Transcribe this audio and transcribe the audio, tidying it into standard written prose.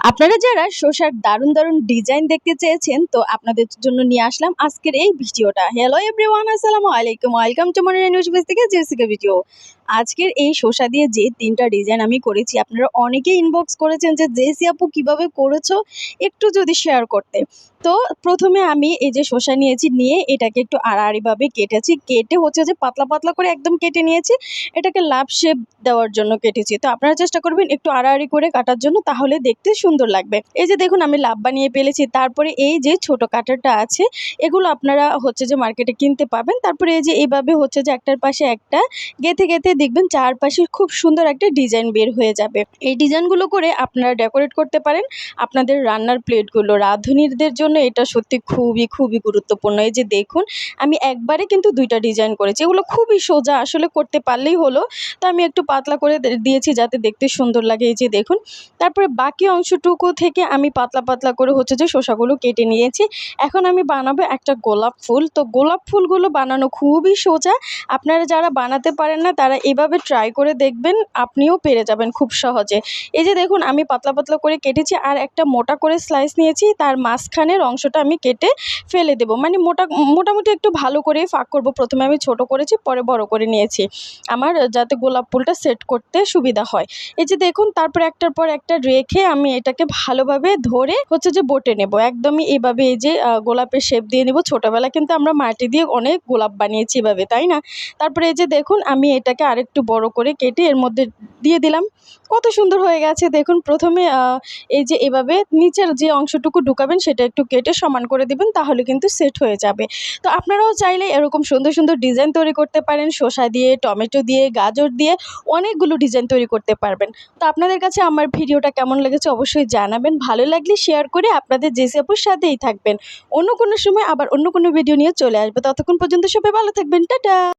আপনারা যারা শসার দারুণ দারুণ ডিজাইন দেখতে চেয়েছেন, তো আপনাদের জন্য নিয়ে আসলাম আজকের এই ভিডিওটা। হ্যালো এভরিওয়ান, আসসালামু আলাইকুম, welcome to Monira news page থেকে জেসিকা ভিডিও। আজকের এই শসা দিয়ে যে 3টা ডিজাইন আমি করেছি, আপনারা অনেকেই ইনবক্স করেছেন যে জেসি আপু কিভাবে করেছো, একটু যদি শেয়ার করতে। তো প্রথমে আমি এই যে শসা নিয়েছি, নিয়ে এটাকে একটু আড়াআড়িভাবে কেটেছি, কেটে হচ্ছে যে পাতলা পাতলা করে একদম কেটে নিয়েছি। এটাকে লাভ শেপ দেওয়ার জন্য কেটেছি। তো আপনারা চেষ্টা করবেন একটু আড়াআড়ি করে কাটার জন্য, তাহলে দেখতে সুন্দর লাগবে। এই যে দেখুন আমি লাভ বানিয়ে ফেলেছি। তারপরে এই যে ছোট কাটারটা আছে, এগুলো আপনারা হচ্ছে যে মার্কেটে কিনতে পাবেন। তারপরে এই যে এইভাবে হচ্ছে যে একটার পাশে একটা গেঁথে গেঁথে দেখবেন চারপাশে খুব সুন্দর একটা ডিজাইন বের হয়ে যাবে। এই ডিজাইনগুলো করে আপনারা ডেকোরেট করতে পারেন আপনাদের রান্নার প্লেটগুলো। রাঁধুনিদের জন্য এটা সত্যি খুবই খুবই গুরুত্বপূর্ণ। এই যে দেখুন আমি একবারে কিন্তু 2টা ডিজাইন করেছি। এগুলো খুবই সোজা, আসলে করতে পারলেই হলো। তো আমি একটু পাতলা করে দিয়েছি যাতে দেখতে সুন্দর লাগে। এই যে দেখুন, তারপরে বাকি অংশটুকু থেকে আমি পাতলা পাতলা করে হচ্ছে যে শসাগুলো কেটে নিয়েছি। এখন আমি বানাবো একটা গোলাপ ফুল। তো গোলাপ ফুলগুলো বানানো খুবই সোজা। আপনারা যারা বানাতে পারেন না তারা এভাবে ট্রাই করে দেখবেন, আপনিও পেরে যাবেন খুব সহজে। এই যে দেখুন আমি পাতলা পাতলা করে কেটেছি, আর একটা মোটা করে স্লাইস নিয়েছি, তার মাঝখানের অংশটা আমি কেটে ফেলে দেবো। মানে মোটামুটি একটু ভালো করে ফাঁক করব। প্রথমে আমি ছোট করেছি, পরে বড় করে নিয়েছি, আমার যাতে গোলাপ ফুলটা সেট করতে সুবিধা হয়। এই যে দেখুন তারপরে একটার পর একটা রেখে আমি এটাকে ভালোভাবে ধরে হচ্ছে যে বটে নেব। একদমই এইভাবে এই যে গোলাপের শেপ দিয়ে নেব। ছোটোবেলা কিন্তু আমরা মাটি দিয়ে অনেক গোলাপ বানিয়েছি এভাবে, তাই না? তারপরে এই যে দেখুন আমি এটাকে আরেকটু বড় করে কেটে এর মধ্যে দিয়ে দিলাম। কত সুন্দর হয়ে গেছে দেখুন। প্রথমে এই যে এভাবে নিচের যে অংশটুকু ঢুকাবেন সেটা একটু কেটে সমান করে দিবেন, তাহলে কিন্তু সেট হয়ে যাবে। তো আপনারাও চাইলে এরকম সুন্দর সুন্দর ডিজাইন তৈরি করতে পারেন। শসা দিয়ে, টমেটো দিয়ে, গাজর দিয়ে অনেকগুলো ডিজাইন তৈরি করতে পারবেন। তো আপনাদের কাছে আমার ভিডিওটা কেমন লেগেছে অবশ্যই জানাবেন। ভালো লাগলে শেয়ার করে আপনাদের জেসি আপুর সাথেই থাকবেন। অন্য কোনো সময় আবার অন্য কোনো ভিডিও নিয়ে চলে আসবে। ততক্ষণ পর্যন্ত সবাই ভালো থাকবেন। টাটা।